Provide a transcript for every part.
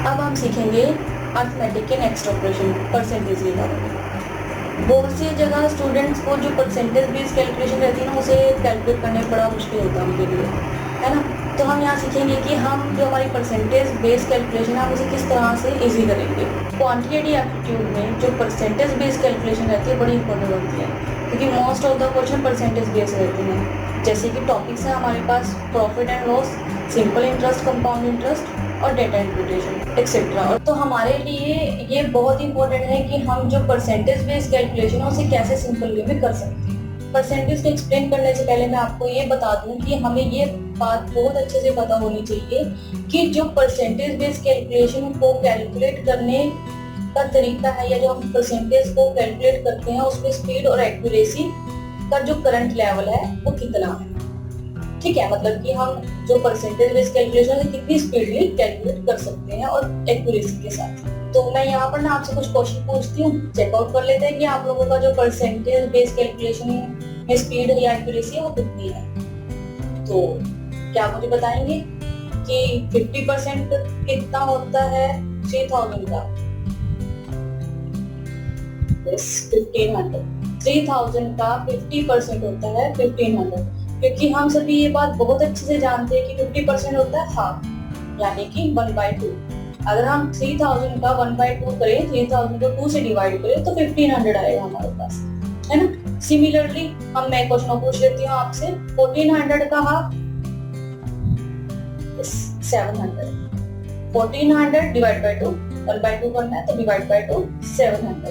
अब हम सीखेंगे अर्थमेटिक के नेक्स्ट ऑपरेशन परसेंटेज के बारे में। बहुत सी जगह स्टूडेंट्स को जो परसेंटेज बेस्ड कैलकुलेशन रहती है ना, उसे कैलकुलेट करने में बड़ा मुश्किल होता है उनके लिए, है ना। तो हम यहाँ सीखेंगे कि हम जो हमारी परसेंटेज बेस्ड कैलकुलेशन है हम उसे किस तरह से इजी करेंगे। क्वांटिटेटिव एप्टीट्यूड में जो परसेंटेज बेस्ड कैलकुलेशन रहती है बड़ी इंपॉर्टेंट होती है, क्योंकि most of the question percentage based रहते हैं। जैसे कि टॉपिक्स हैं हमारे पास profit and loss, simple interest, compound interest और डेटा इंटरप्रिटेशन एक्सेट्रा। और तो हमारे लिए ये बहुत इंपॉर्टेंट है कि हम जो परसेंटेज बेस्ड कैलकुलेशन है उसे कैसे सिंपल वे में कर सकते हैं। परसेंटेज को एक्सप्लेन करने से पहले मैं आपको ये बता दूं कि हमें ये बात बहुत अच्छे से पता होनी चाहिए कि जो परसेंटेज बेस्ड कैलकुलेशन को कैलकुलेट करने का तरीका है, या जो हम परसेंटेज को कैलकुलेट करते हैं उसमें स्पीड और एक्यूरेसी का जो करंट लेवल है वो कितना है। ठीक है, मतलब कि हम जो परसेंटेज बेस्ड कैलकुलेशन है कितनी स्पीडली कैलकुलेट कर सकते हैं और एक्यूरेसी के साथ। तो मैं यहाँ पर ना आपसे कुछ क्वेश्चन पूछती हूँ, चेकआउट कर लेते हैं कि आप लोगों का जो परसेंटेज बेस्ड कैलकुलेशन में स्पीड या एक्यूरेसी है वो कितनी है। तो क्या आप मुझे बताएंगे कि 50% कितना होता है 3000 का? यस, 1500। 3000 का 50% होता है 1500, क्योंकि हम सभी ये बात बहुत अच्छे से जानते हैं कि 50% होता है हाफ, यानी कि 1/2। अगर हम 3000 का 1/2 करें, 3000 को 2 से डिवाइड करें तो 1500 आएगा हमारे पास, है ना। सिमिलरली मैं क्वेश्चन पूछ लेती हूँ आपसे, 1400 का हाफ 700। 1400 डिवाइड बाय 2, 1/2 करना है तो डिवाइड बाय 2 700।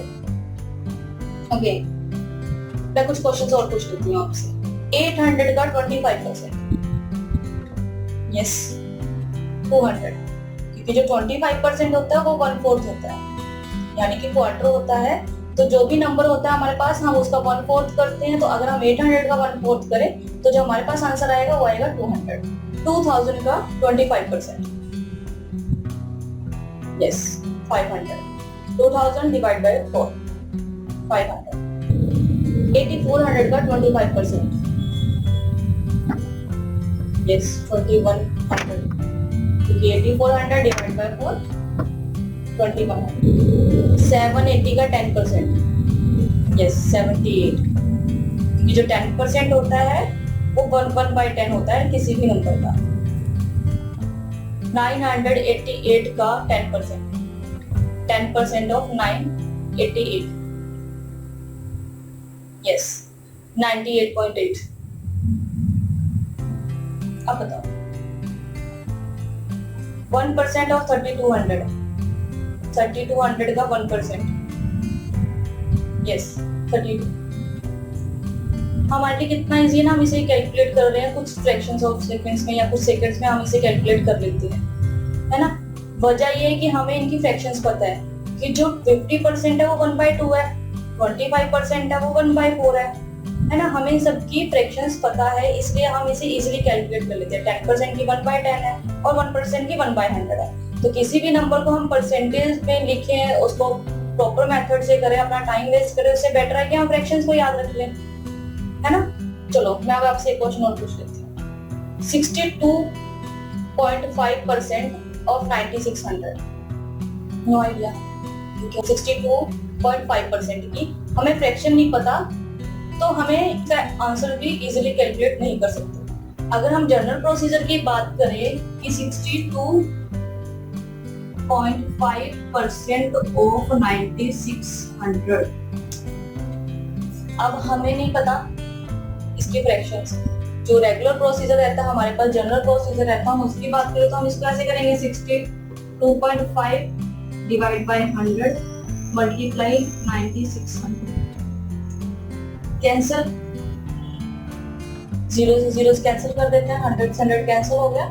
ओके, मैं कुछ क्वेश्चन और पूछ लेती हूँ आपसे। 800 का 25%, यस 200, क्योंकि जो 25% होता है वो 1/4 होता है, यानी कि क्वार्टर होता है। तो जो भी नंबर होता है हमारे पास हम उसका 1/4 करते हैं। तो अगर हम 800 का 1/4 करें तो जो हमारे पास आंसर आएगा वो आएगा 200। 2000 का 25%, यस 500। 2000 divide by 4, 500। 8400 का 25%, yes 2100, क्योंकि 8400 डिवाइड बाय 4 2100। 780 का 10%, yes 78, क्योंकि जो 10% होता है वो 1/10 होता है किसी भी नंबर का। 988 का 10%, 10% ऑफ 988, yes 98.8। अब बताओ 1% ऑफ 3200, 3200 का 1%, यस 32। हमारे लिए कितना इजी है ना, हम इसे कैलकुलेट कर रहे हैं कुछ फ्रैक्शंस ऑफ सेकंड्स में या कुछ सेकंड्स में हम इसे कैलकुलेट कर लेते हैं, है ना। वजह ये है कि हमें इनकी फ्रैक्शंस पता है कि जो 50% है वो 1/2 है, 25% है वो 1/4 है ना। हमें सबकी फ्रैक्शंस पता है, इसलिए हम इसे इजीली कैलकुलेट कर लेते हैं। 10% की 1/10 है और 1% की 1/100 है। तो किसी भी नंबर को हम परसेंटेज में लिखें, उसको प्रॉपर मेथड से करें, अपना टाइम वेस्ट करें, उससे बेटर है कि हम फ्रैक्शंस को याद रख लें, है ना। चलो मैं अब आपसे एक क्वेश्चन और पूछ लेती हूँ। 62.5% ऑफ 9600, नो आइडिया, 62.5% की हमें फ्रैक्शन नहीं पता तो हमें इसका आंसर भी इजीली कैलकुलेट नहीं कर सकते। अगर हम जनरल प्रोसीजर की बात करें कि 62.5% ऑफ 9600, अब हमें नहीं पता इसके फ्रैक्शंस। जो रेगुलर प्रोसीजर रहता है हमारे पास, जनरल प्रोसीजर रहता है, हम उसकी बात करें तो हम इसको ऐसे करेंगे 62.5 डिवाइड बाय 100 मल्टीप्लाई 9600, कैंसल, 0 से 0 कैंसिल कर देते हैं, 100 से 100 कैंसिल हो गया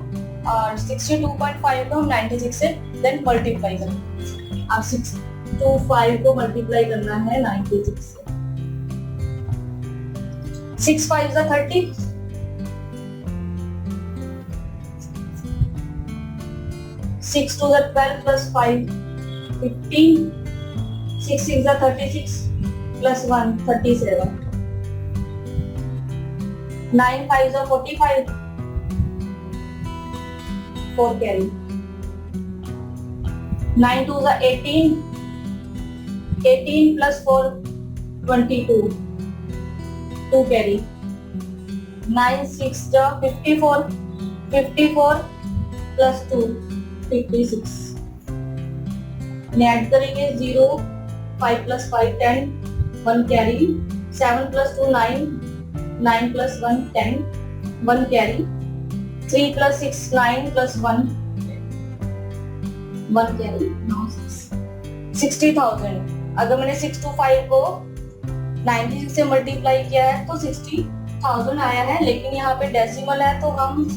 और 62.5 को हम 96 से देन मल्टीप्लाई करेंगे। अब 625 को मल्टीप्लाई करना है 96 से। 6 5 is 30, 6 2 is 12 plus 5 15, 6 6 is 36 plus 1 37, 9 5 is 45, 4 carry, 9 2 जा 18, 18 प्लस 4 22, 2 कैरी। 9 6 जा 54, 54 प्लस 2 56। ऐड करेंगे 0, 5 plus 5 10, 1 carry. 7 plus 2 9, 9 plus 1 10, 1 carry. 3 plus 6 9 plus 1 1 carry. 60,000। अगर मैंने 6 to 5 को 96 से मल्टीप्लाई किया है तो 60,000 आया है, लेकिन यहाँ पे डेसिमल है तो हम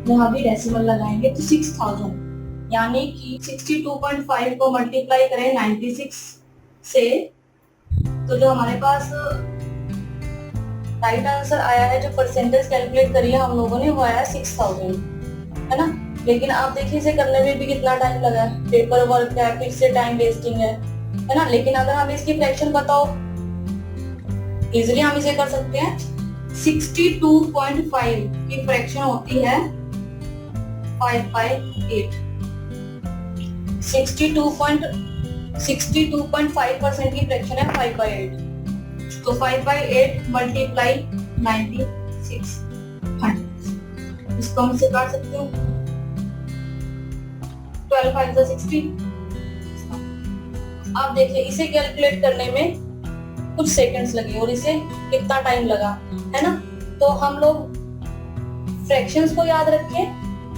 यहाँ भी डेसिमल लगाएंगे तो 6,000, यानी कि 62.5 को मल्टीप्लाई करें 96 से तो जो हमारे पास राइट आंसर आया है, जो परसेंटेज कैलकुलेट करी है हम लोगों ने, वो आया 6,000, है ना। लेकिन आप देखिए इसे करने में भी कितना टाइम लगा है, पेपर वर्क है, फिर से टाइम वेस्टिंग है ना। लेकिन अगर हमें इसकी फ्रैक्शन बताओ, इजीली हम इसे कर सकते हैं। 62.5 की फ्रैक्शन होती है 5/8। 62.5% की फ्रैक्शन है 5/8, तो 5/8 मल्टीप्लाई 9600, इसको हम इसे काट सकते हो। 12 5 60। आप देखिए इसे कैलकुलेट करने में कुछ सेकंड्स लगे और इसे कितना टाइम लगा, है ना। तो हम लोग फ्रैक्शंस को याद रखें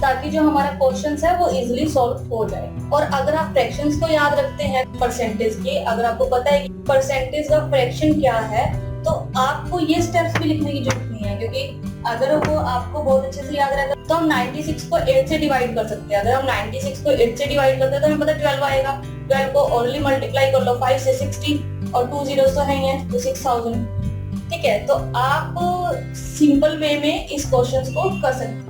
ताकि जो हमारा क्वेश्चंस है वो इजीली सॉल्व हो जाए। और अगर आप फ्रैक्शंस को याद रखते हैं परसेंटेज की, अगर आपको पता है कि परसेंटेज का फ्रैक्शन क्या है, तो आपको ये स्टेप्स भी लिखने की जरूरत नहीं है, क्योंकि अगर वो आपको बहुत अच्छे से याद रहेगा तो हम 96 को 8 से डिवाइड कर सकते हैं। अगर हम 96 को 8 से डिवाइड करते हैं तो हमें पता 12 आएगा। 12 को ओनली मल्टीप्लाई कर लो 5 से 60 और 2 zeros तो है ही है, तो 6,000। ठीक है, तो आप सिंपल वे में इस क्वेश्चन को कर सकते हैं।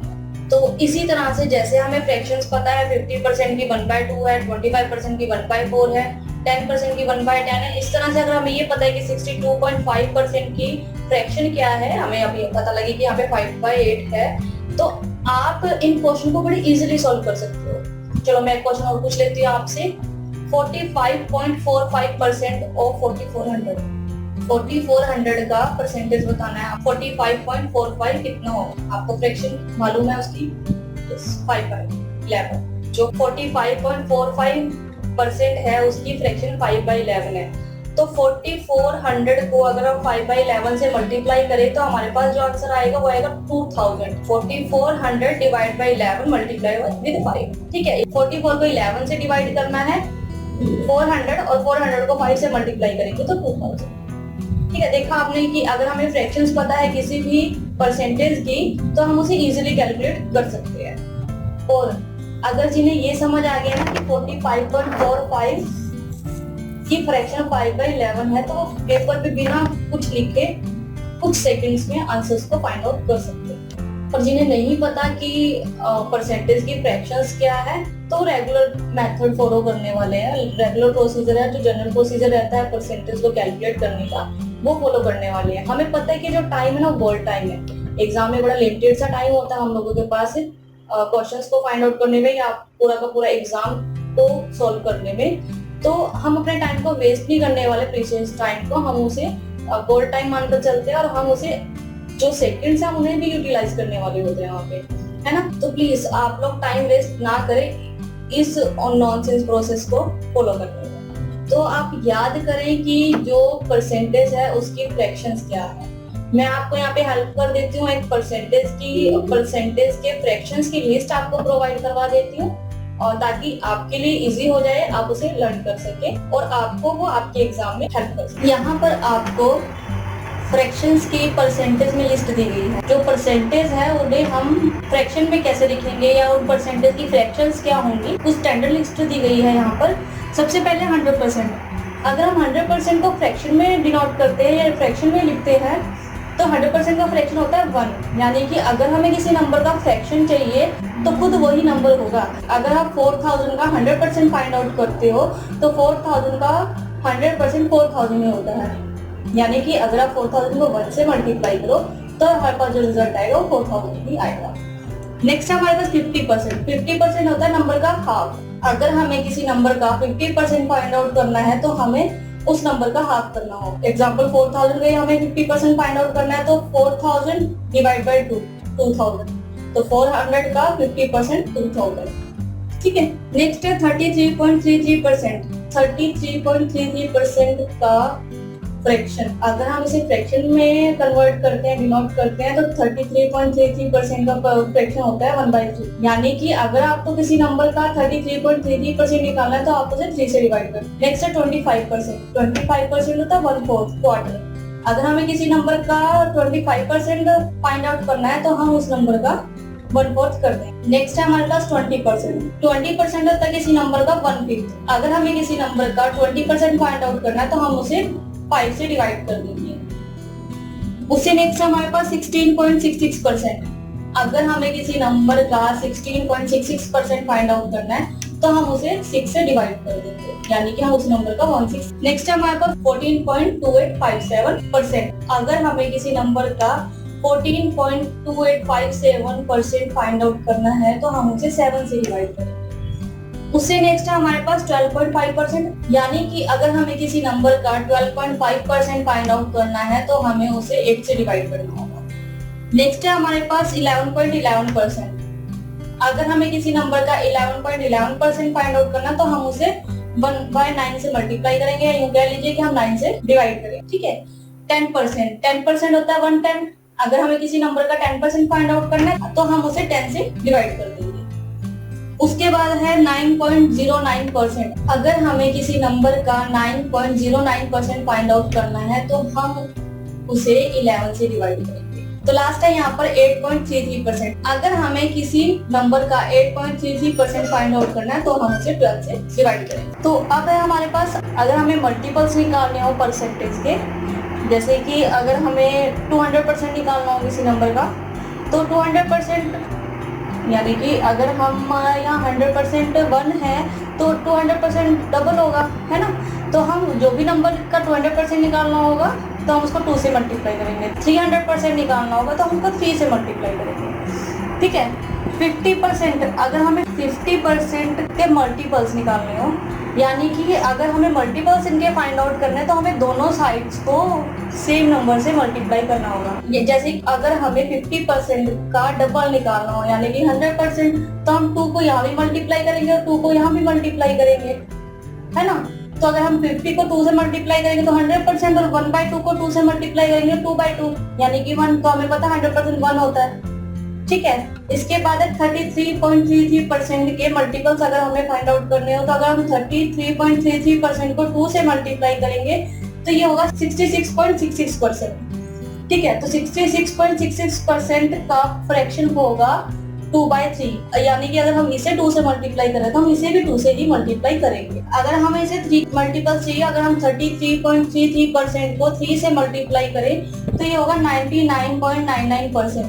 तो इसी तरह से जैसे हमें फ्रैक्शंस पता है 50% की 1/2 है, 25% की 1/4 है, 10% की 1/10 है, इस तरह से अगर हमें ये पता है कि 62.5% की फ्रैक्शन क्या है, हमें अभी पता लगे कि यहाँ पे 5/8 है, तो आप इन क्वेश्चन को बड़ी इजीली सॉल्व कर सकते हो। चलो मैं एक क्वेश्चन और पूछ लेती हूँ आपसे। 45.45% ऑफ 4400, 4400 का परसेंटेज बताना है। 45.45 कितना होगा, आपको फ्रैक्शन मालूम है उसकी, 5/11। जो 45.45% है उसकी फ्रैक्शन 5/11 है। तो 4400 को अगर हम 5/11 से मल्टीप्लाई करें तो हमारे पास जो आंसर आएगा वो आएगा 2000। 4400 डिवाइड बाई 11 मल्टीप्लाई विद 5। ठीक है, 44 को 11 से डिवाइड करना है 400 और 400 को 5 से मल्टीप्लाई करेंगे तो 2000। ठीक है, देखा आपने कि अगर हमें फ्रैक्शंस पता है किसी भी परसेंटेज की तो हम उसे इजीली कैलकुलेट कर सकते हैं। और अगर जिन्हें ये समझ आ गया ना कि 45.45 की फ्रैक्शन 5/11 है तो वो पेपर पे बिना कुछ लिखे कुछ सेकंड्स में आंसर्स को फाइंड आउट कर सकते हैं। और जिन्हें नहीं पता कि परसेंटेज की फ्रैक्शंस क्या है तो रेगुलर मेथड फॉलो करने वाले हैं। रेगुलर प्रोसीजर है, जो जनरल प्रोसीजर रहता है परसेंटेज को कैलकुलेट करने का, वो फॉलो करने वाले हैं। हमें पता है कि जो टाइम है ना गोल्ड टाइम है। एग्जाम में बड़ा लिमिटेड सा टाइम होता है हम लोगों के पास क्वेश्चंस को फाइंड आउट करने में या पूरा का पूरा एग्जाम को सॉल्व करने में। तो हम अपने टाइम को वेस्ट नहीं करने वाले, प्रीशियस टाइम को हम उसे गोल्ड टाइम मानकर चलते हैं और हम उसे जो सेकंड्स हैं उन्हें भी यूटिलाइज करने वाले होते हैं वहाँ पे, है ना। तो प्लीज आप लोग टाइम वेस्ट ना करें इस नॉनसेंस प्रोसेस को फॉलो करने में। तो आप याद करें कि जो परसेंटेज है उसकी फ्रैक्शंस क्या है। मैं आपको यहाँ पे हेल्प कर देती हूँ, एक परसेंटेज के फ्रैक्शंस की लिस्ट आपको प्रोवाइड करवा देती हूँ, और ताकि आपके लिए इजी हो जाए, आप उसे लर्न कर सके और आपको वो आपके एग्जाम में हेल्प कर सके। यहाँ पर आपको फ्रैक्शंस की परसेंटेज में लिस्ट दी गई है। जो परसेंटेज है उन्हें हम फ्रैक्शन में कैसे लिखेंगे या उन परसेंटेज की फ्रैक्शंस क्या होंगी, उस स्टैंडर्ड लिस्ट दी गई है यहाँ पर। सबसे पहले 100%। अगर हम 100% को फ्रैक्शन में डिनोट करते हैं या फ्रैक्शन में लिखते हैं तो 100% का फ्रैक्शन होता है 1, यानी कि अगर हमें किसी नंबर का फ्रैक्शन चाहिए तो खुद वही नंबर होगा। अगर आप 4000 का 100% फाइंड आउट करते हो तो 4000 का 100% 4000 में होता है, यानी कि अगर आप 4000 को 1 से मल्टीप्लाई करो तो हमारे पास जो रिजल्ट आएगा वो 4000 ही आएगा। नेक्स्ट हमारे पास 50%। 50% होता है नंबर का हाफ। अगर हमें किसी नंबर का 50% फाइंड आउट करना है तो हमें उस नंबर का हाफ करना होगा। एग्जाम्पल 4000 का हमें 50% फाइंड आउट करना है तो 4000 डिवाइड बाई 2000, तो 400 का 50% 2000। ठीक है, नेक्स्ट है 33.33%। 33.33% का फ्रैक्शन, अगर हम इसे फ्रैक्शन में कन्वर्ट करते हैं, डिनोट करते हैं, तो 33.33% का फ्रैक्शन होता है 1/3। यानी कि अगर आपको किसी नंबर का 33.33% निकालना है तो आप उसे 3 से डिवाइड करें। नेक्स्ट है 25%। 25% होता है 1/4, क्वार्टर। अगर हमें किसी नंबर का 25% फाइंड आउट करना है तो हम उस नंबर का 1/4 करते हैं। नेक्स्ट है हमारे पास 20%। 20% होता है किसी नंबर का 1/5। अगर हमें किसी नंबर का 20% फाइंड आउट करना है तो हम उसे 5 से डिवाइड कर देंगे। उससे नेक्स्ट हमारे पास 16.66%। अगर हमें किसी नंबर का 16.66% फाइंड आउट करना है तो हम उसे 6 से डिवाइड कर देंगे, यानी कि हम उस नंबर का 16। नेक्स्ट हमारे पास 14.2857%। अगर हमें किसी नंबर का 14.2857% फाइंड आउट करना है तो हम उसे 7 से डिवाइड करेंगे। उससे नेक्स्ट है हमारे पास 12.5%, यानी कि अगर हमें किसी नंबर का 12.5% फाइंड आउट करना है तो हमें उसे 8 से डिवाइड करना होगा। नेक्स्ट है हमारे पास 11.11%। अगर हमें किसी नंबर का 11.11% फाइंड आउट करना तो हम उसे 1/9 से मल्टीप्लाई करेंगे, यूं कह लीजिए कि हम 9 से डिवाइड करेंगे। ठीक है, 10%। 10% होता है 1/10। अगर हमें किसी नंबर का 10% फाइंड आउट करना है तो हम उसे 10 से डिवाइड कर देंगे। उसके बाद है 9.09%। अगर हमें किसी नंबर का 9.09% फाइंड आउट करना है तो हम उसे 11 से डिवाइड करेंगे। तो लास्ट है यहाँ पर 8.33%। अगर हमें किसी नंबर का 8.33% फाइंड आउट करना है तो हम उसे 12 से डिवाइड करेंगे। तो अब है हमारे पास, अगर हमें मल्टीपल्स निकालने हो परसेंटेज के, जैसे कि अगर हमें 200% निकालना हो किसी नंबर का, तो 200% यानी कि अगर हम यहाँ 100% 1 है तो 200% डबल होगा, है ना। तो हम जो भी नंबर का 200% निकालना होगा तो हम उसको 2 से मल्टीप्लाई करेंगे। 300% निकालना होगा तो हम उसको 3 से मल्टीप्लाई करेंगे। ठीक है, 50%, अगर हमें 50% के मल्टीपल्स निकालने हो, यानी कि अगर हमें मल्टीपल्स इनके फाइंड आउट करने हैं तो हमें दोनों साइड्स को सेम नंबर से मल्टीप्लाई करना होगा। ये जैसे अगर हमें 50% का डबल निकालना हो, यानी कि 100%, तो हम 2 को यहाँ भी मल्टीप्लाई करेंगे और 2 को यहाँ भी मल्टीप्लाई करेंगे, है ना। तो अगर हम 50 को 2 से मल्टीप्लाई करेंगे तो 100%, और 1/2 को 2 से मल्टीप्लाई करेंगे 2/2, यानी कि 1। तो हमें पता है 100% 1 होता है। ठीक है, इसके बाद है 33.33% के मल्टीपल्स अगर हमें फाइंड आउट करने हो, तो अगर हम 33.33% को 2 से मल्टीप्लाई करेंगे तो ये होगा 66.66%। ठीक है, तो 66.66% का फ्रैक्शन होगा 2/3, यानी कि अगर हम इसे 2 से मल्टीप्लाई करें तो हम इसे भी 2 से ही मल्टीप्लाई करेंगे। अगर हमें इसे 3 मल्टीपल्स चाहिए, अगर हम 33.33% को 3 से मल्टीप्लाई करें तो ये होगा 99.99%।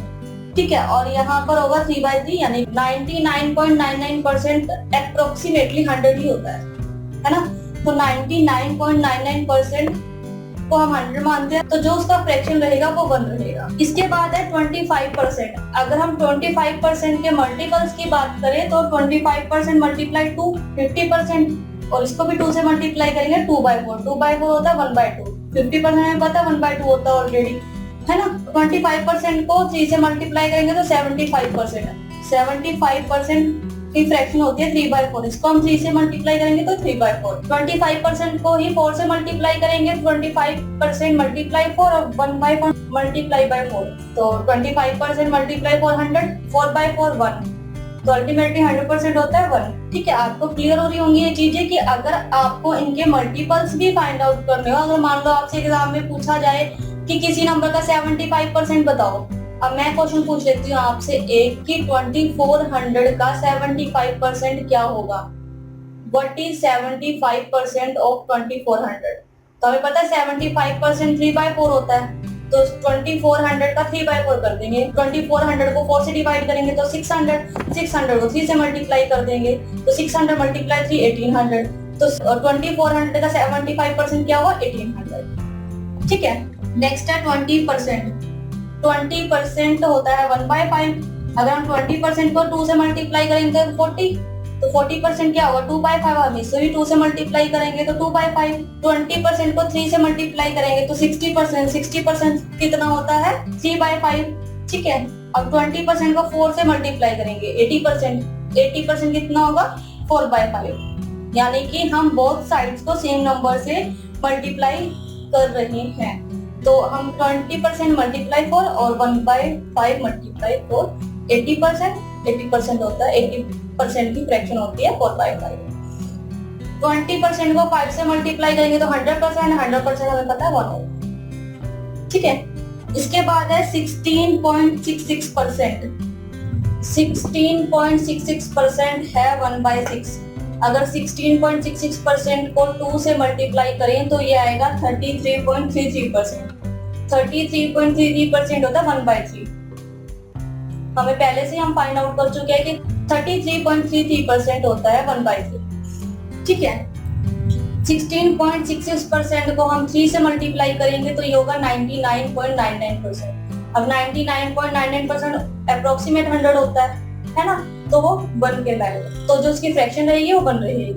ठीक है, और यहाँ पर होगा 3/3, यानी 99.99% अप्रोक्सीमेटली 100 ही होता है ना। तो 99.99% को हम 100 मानते हैं, तो जो उसका फ्रैक्शन रहेगा वो 1 रहेगा। इसके बाद है 25%। अगर हम 25% के मल्टीपल्स की बात करें तो 25% मल्टीप्लाई 2 50%, और इसको भी 2 से मल्टीप्लाई करेंगे 2/4। 2/4 होता है 1/2। 50% हमें पता है 1/2 होता है ऑलरेडी, है ना। 25% को 3 से मल्टीप्लाई करेंगे तो 75%। 75% की फ्रैक्शन होती है 3/4। इसको हम 3 से मल्टीप्लाई करेंगे तो 3/4। 25% को ही 4 से मल्टीप्लाई करेंगे, 25% मल्टीप्लाई 4 और 1/4 मल्टीप्लाई बाय 4। तो 25% मल्टीप्लाई 400, 4/4 1, तो अल्टीमेटली 100% होता है 1। ठीक है, आपको क्लियर हो रही होंगी ये चीजें कि अगर आपको इनके मल्टीपल्स भी फाइंड आउट करने हो, अगर मान लो आपसे एग्जाम में पूछा जाए कि किसी नंबर का 75% बताओ, अब मैं क्वेश्चन पूछ लेती हूँ आपसे एक कि 2400 का 75% क्या होगा। What is 75% of 2400? तो हमें पता है 75% 3/4 होता है, तो 2400 का 3/4 कर देंगे। 2400 को 4 से डिवाइड करेंगे तो 600, 600 को 3 से मल्टीप्लाई कर देंगे तो 600 मल्टीप्लाई 3 1800। तो 2400 का 75% क्या हुआ 1800। ठीक है, नेक्स्ट है 20%। 20% होता है 1/5। अगर हम 20% को 2 से मल्टीप्लाई करेंगे तो 40, तो 40% क्या होगा 2/5, हम इसको भी 2 से मल्टीप्लाई करेंगे तो 2/5। 20% को 3 से मल्टीप्लाई करेंगे तो 60%, 60% कितना होता है 3/5, ठीक है। अब 20% को 4 से मल्टीप्लाई करेंगे 80%, 80% कितना होगा 4/5, यानी कि हम बोथ साइड्स को सेम नंबर से मल्टीप्लाई कर रहे हैं। तो हम 20% मल्टीप्लाई 4 और 1/5 मल्टीप्लाई 4, 80%, 80% होता है, 80% की फ्रैक्शन होती है 4/5। 20% को 5 से मल्टीप्लाई करेंगे तो 100%, 100% हमें पता है 1 होगा, ठीक है। इसके बाद है 16.66%, 16.66% है 1/6। अगर 16.66% को 2 से मल्टीप्लाई करें तो ये आएगा 33.33%, 33.33% होता है 1/3। हमें पहले से हम फाइंड आउट कर चुके हैं कि 33.33% होता है 1/3, ठीक है। 16.66% को हम 3 से मल्टीप्लाई करेंगे तो ये होगा 99.99%। अब 99.99% अप्रोक्सीमेट 100 होता है ना, तो वो 1 के लाएगा, तो जो उसकी फ्रैक्शन रहेगी वो 1 रहेगी।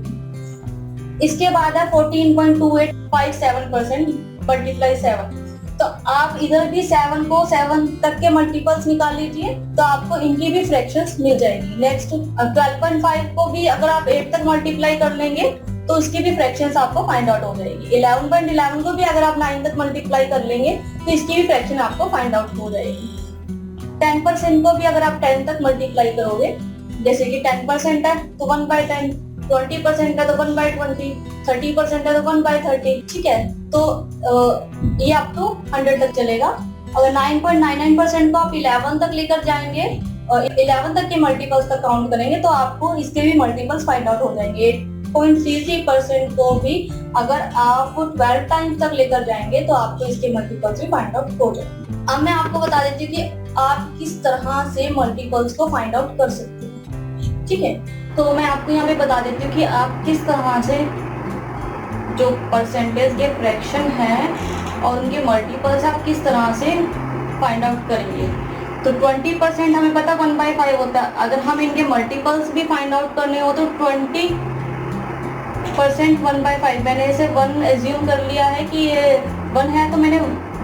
इसके बाद है 14.2857% मल्टीप्लाई 7। तो आप इधर भी 7 को 7 तक के मल्टीपल्स निकाल लीजिए तो आपको इनकी भी फ्रैक्शंस मिल जाएगी। नेक्स्ट 12.5 को भी अगर आप 8 तक मल्टीप्लाई कर लेंगे तो इसकी भी फ्रैक्शंस आपको फाइंड आउट हो जाएगी। 11.11 को भी अगर आप 9 तक मल्टीप्लाई कर लेंगे तो इसकी भी फ्रैक्शन आपको फाइंड आउट हो जाएगी। 10% को भी अगर आप 10 तक मल्टीप्लाई करोगे, जैसे कि 10% है तो 1/10, 20% है तो 1/20, 30% है तो 1/30, ठीक है। तो ये अप टू 100 तक चलेगा। अगर 9.99% को आप 11 तक लेकर जाएंगे और 11 तक के मल्टीपल्स तक काउंट करेंगे तो आपको इसके भी मल्टीपल्स फाइंड आउट हो जाएंगे। 8.33% को भी अगर आप 12 टाइम्स तक लेकर जाएंगे तो आपको इसके मल्टीपल्स भी फाइंड आउट हो जाएंगे। अब मैं आपको बता देती हूँ कि आप किस तरह से मल्टीपल्स को फाइंड आउट कर सकते हैं, ठीक है। तो मैं आपको यहाँ पे बता देती हूँ कि आप किस तरह से जो परसेंटेज के फ्रैक्शन है और उनके मल्टीपल्स आप किस तरह से फाइंड आउट करेंगे। तो 20% हमें पता 1/5 होता है। अगर हम इनके मल्टीपल्स भी फाइंड आउट करने हो तो 20% 1/5, मैंने इसे 1 एज्यूम कर लिया है कि ये 1 है तो मैंने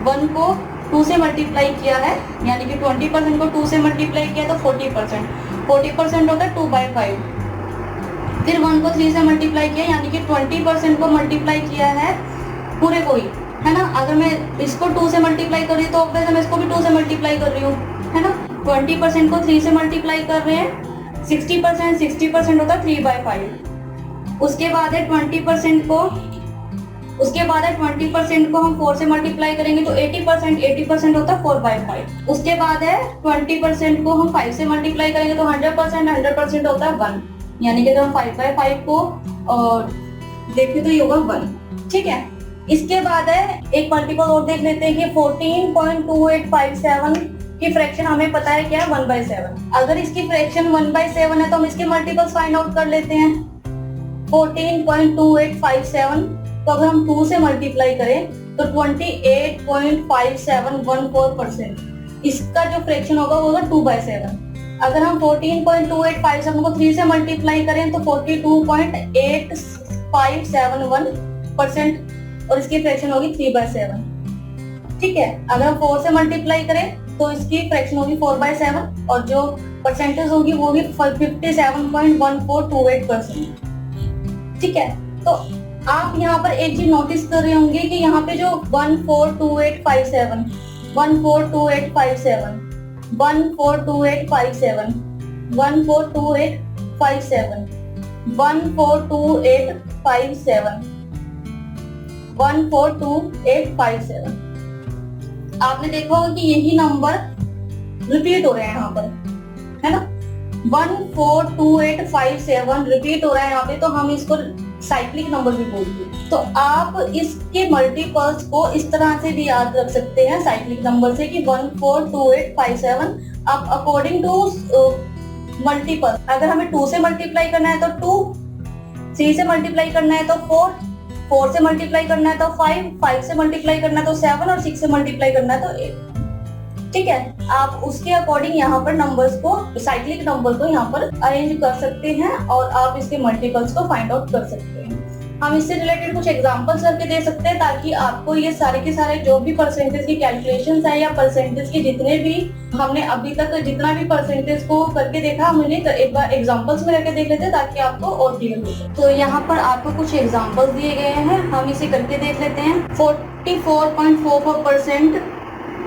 1 को 2 से मल्टीप्लाई किया है, यानी कि 20% को 2 से मल्टीप्लाई किया तो 40%, 40% होता है 2/5। फिर 1 को 3 से मल्टीप्लाई किया, यानी कि 20% को मल्टीप्लाई किया है पूरे को ही, है ना। अगर मैं इसको 2 से मल्टीप्लाई कर रही हूँ तो ऑब्वियस मैं इसको भी 2 से मल्टीप्लाई कर रही हूँ, है ना। 20% को 3 से मल्टीप्लाई कर रहे हैं, 60%, 60% होता है 3/5। उसके बाद है 20% को हम 4 से मल्टीप्लाई करेंगे तो 80%, 80% होता है 4/5। उसके बाद है 20% को हम 5 से मल्टीप्लाई करेंगे तो 100%, 100% होता है 1, यानी कि अगर हम 5/5 को देखें तो ये होगा 1, ठीक है। इसके बाद है एक मल्टीपल और देख लेते हैं कि 14.2857 की फ्रैक्शन हमें पता है क्या है 1/7। अगर इसकी फ्रैक्शन 1/7 है तो हम इसके मल्टीपल्स फाइंड आउट कर लेते हैं। 14.2857 तो अगर हम 2 से मल्टीप्लाई करें तो 28.5714%, इसका जो फ्रैक्शन होगा वो होगा 2/7। अगर हम 14.2857 को 3 से मल्टीप्लाई करें तो 42.8571% और इसकी फ्रैक्शन होगी 3/7, ठीक है। अगर हम 4 से मल्टीप्लाई करें तो इसकी फ्रैक्शन होगी 4/7 और जो परसेंटेज होगी वो होगी 57.1428%, ठीक है। तो आप यहाँ पर एक चीज नोटिस कर रहे होंगे कि यहाँ पे जो 142857, 142857, 142857, 142857, 142857, 142857, आपने देखा होगा कि यही नंबर रिपीट हो रहे हैं यहाँ पर, है ना। 142857 रिपीट हो रहा है यहाँ पे, तो हम इसको साइक्लिक नंबर भी बोलते हैं। तो आप इसके मल्टीपल्स को इस तरह से भी याद रख सकते हैं साइक्लिक नंबर से कि 142857 अब अकॉर्डिंग टू मल्टीपल, अगर हमें 2 से मल्टीप्लाई करना है तो 2, 3 से मल्टीप्लाई करना है तो 4, 4 से मल्टीप्लाई करना है तो 5, 5 से मल्टीप्लाई करना है तो 7 और 6 से मल्टीप्लाई करना है तो 8। ठीक है, आप उसके अकॉर्डिंग यहाँ पर नंबर्स को, साइक्लिक नंबर को यहाँ पर अरेंज कर सकते हैं और आप इसके मल्टीपल्स को फाइंड आउट कर सकते हैं। हम इससे रिलेटेड कुछ एग्जांपल्स करके दे सकते हैं ताकि आपको ये सारे के सारे जो भी परसेंटेज की कैलकुलेशंस है या परसेंटेज के जितने भी हमने अभी तक जितना भी परसेंटेज को करके देखा, हम उन्हें एक बार एग्जांपल्स में करके देख लेते हैं ताकि आपको और क्लियर हो जाए। तो यहाँ पर आपको कुछ एग्जांपल्स दिए गए हैं, हम इसे करके देख लेते हैं। 44.44%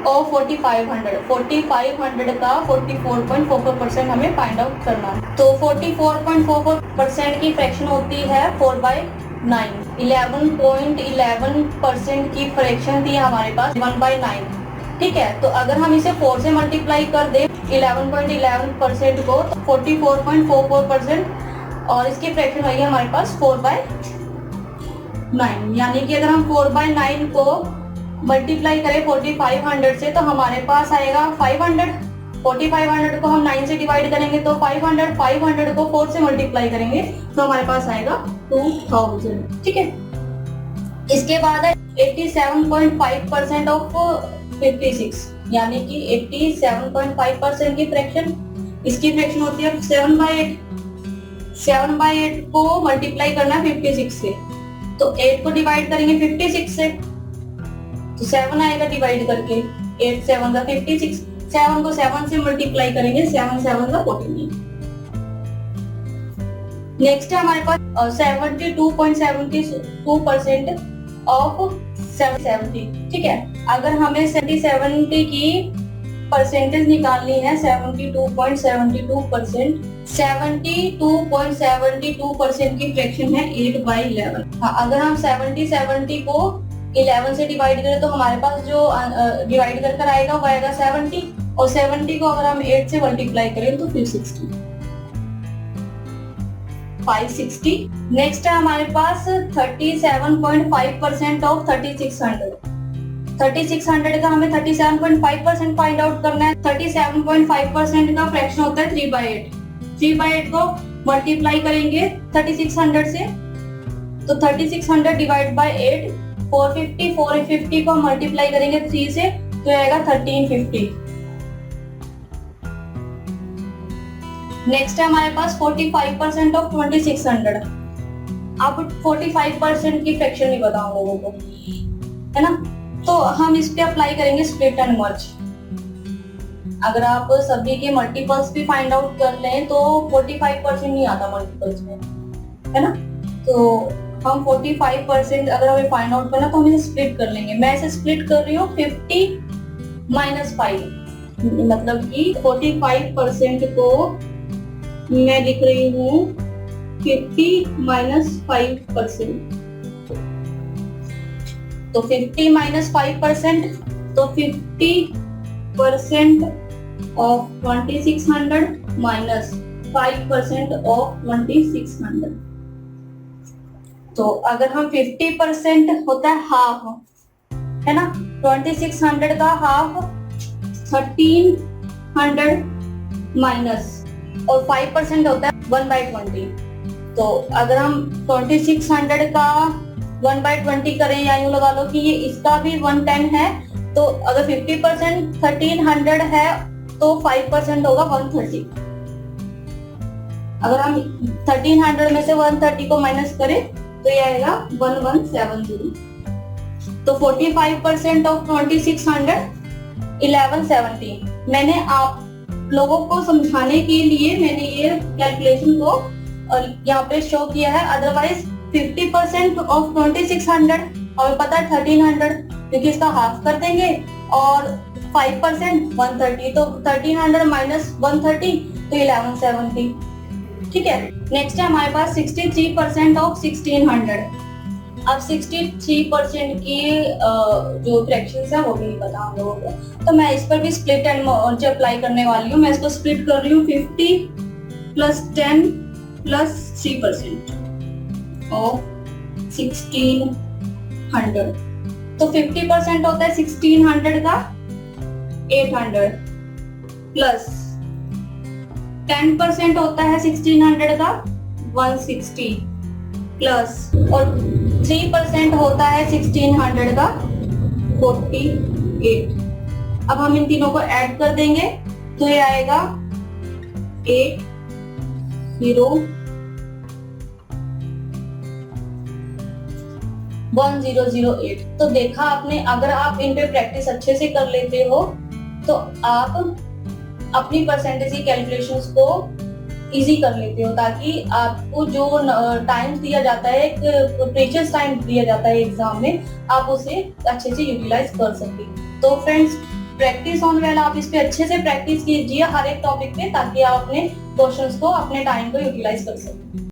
और 4500 का 44.44% हमें फाइंड आउट करना है। तो 44.44% की फ्रैक्शन होती है 4/9। 11.11% की फ्रैक्शन थी हमारे पास 1/9। ठीक है, तो अगर हम इसे 4 से मल्टीप्लाई कर दे 11.11% को, तो 44.44% और इसकी फ्रैक्शन होगी हमारे पास 4/9। यानी कि अगर हम 4/9 को मल्टीप्लाई करें 4500 से तो हमारे पास आएगा 500। 4500 को हम 9 से डिवाइड करेंगे तो 500 को 4 से मल्टीप्लाई करेंगे तो हमारे पास आएगा 2000। ठीक है, इसके बाद है 87.5% ऑफ 56, यानी कि 87.5% की फ्रैक्शन, इसकी फ्रैक्शन होती है 7/8। 7/8 को मल्टीप्लाई करना 56 से, तो 8 को डिवाइड करेंगे 56 से तो 7 आएगा डिवाइड करके। 8 7 का 56, 7 को 7 से मल्टीप्लाई करेंगे, 7 7 का 49। नेक्स्ट है हमारे पास 72.72% ऑफ 770। ठीक है, अगर हमें 70 की परसेंटेज निकालनी है 72.72%, 72.72% की फ्रैक्शन है 8/11। हाँ, अगर हम 70 को 11 से डिवाइड करें तो हमारे पास जो डिवाइड कर आएगा वो आएगा 70, और 70 को अगर हम 8 से मल्टीप्लाई करें तो फिर 560। नेक्स्ट है हमारे पास 37.5% ऑफ 3600। 3600 का हमें 37.5% फाइंड आउट करना है। 37.5% का फ्रैक्शन होता है 3/8। 3/8 को मल्टीप्लाई करेंगे 3600 से, तो 3600 डिवाइड बाय 8 450। 450 को मल्टीप्लाई करेंगे 3 से तो आएगा 1350। नेक्स्ट है हमारे पास 45% ऑफ 2600। अब 45% की फ्रैक्शन नहीं बताऊं लोगों को, है ना, तो हम इस पे अप्लाई करेंगे स्प्लिट एंड मर्ज। अगर आप सभी के मल्टीपल्स भी फाइंड आउट कर लें तो 45% नहीं आता मल्टीपल्स में, है ना, तो हम 45% अगर हमें फाइंड आउट करना तो हम इसे स्प्लिट कर लेंगे। मैं इसे स्प्लिट कर रही हूँ 50 - 5, मतलब कि 45% को मैं लिख रही हूँ 50 - 5%। तो 50 - 5%, तो 50% ऑफ 2600 माइनस 5% ऑफ 2600। तो अगर हम 50% होता है हाफ, है ना, 2600 का हाफ 1300 माइनस, और 5% होता है 1/20। तो अगर हम 2600 का 1/20 करें, या यूं लगा लो कि ये इसका भी 110 है, तो अगर 50% 1300 है तो 5% होगा 130। अगर हम 1300 में से 130 को माइनस करें तो ये आएगा 1170। तो 45% ऑफ 2600 1170। मैंने आप लोगों को समझाने के लिए मैंने ये कैलकुलेशन को यहाँ पे शो किया है, अदरवाइज 50% ऑफ 2600 हमें पता है 1300, क्योंकि इसका हाफ कर देंगे, और 5% 130, तो 1300 माइनस 130 तो 1170। ठीक है, नेक्स्ट है हमारे पास 63% ऑफ 1600। अब 63% की जो फ्रैक्शंस है वो भी नहीं पता हम लोगों को, तो मैं इस पर भी स्प्लिट एंड मर्ज अप्लाई करने वाली हूँ। मैं इसको स्प्लिट कर रही हूँ 50 + 10 + 3% ऑफ 1600। तो 50% होता है 1600 का 800 प्लस 10% होता है 1600 का 160 प्लस, और 3% होता है 1600 का 48। अब हम इन तीनों को ऐड कर देंगे तो ये आएगा 8,0,1008। तो देखा आपने, अगर आप इन पे प्रैक्टिस अच्छे से कर लेते हो तो आप अपनी परसेंटेज की कैलकुलेशंस को इजी कर लेते हो, ताकि आपको जो टाइम दिया जाता है, एक प्रीशियस टाइम दिया जाता है एग्जाम में, आप उसे अच्छे से यूटिलाइज कर सके। तो फ्रेंड्स, प्रैक्टिस ऑन वेल, आप इस पे अच्छे से प्रैक्टिस कीजिए हर एक टॉपिक पे, ताकि आप अपने क्वेश्चंस को, अपने टाइम को यूटिलाइज कर सकें।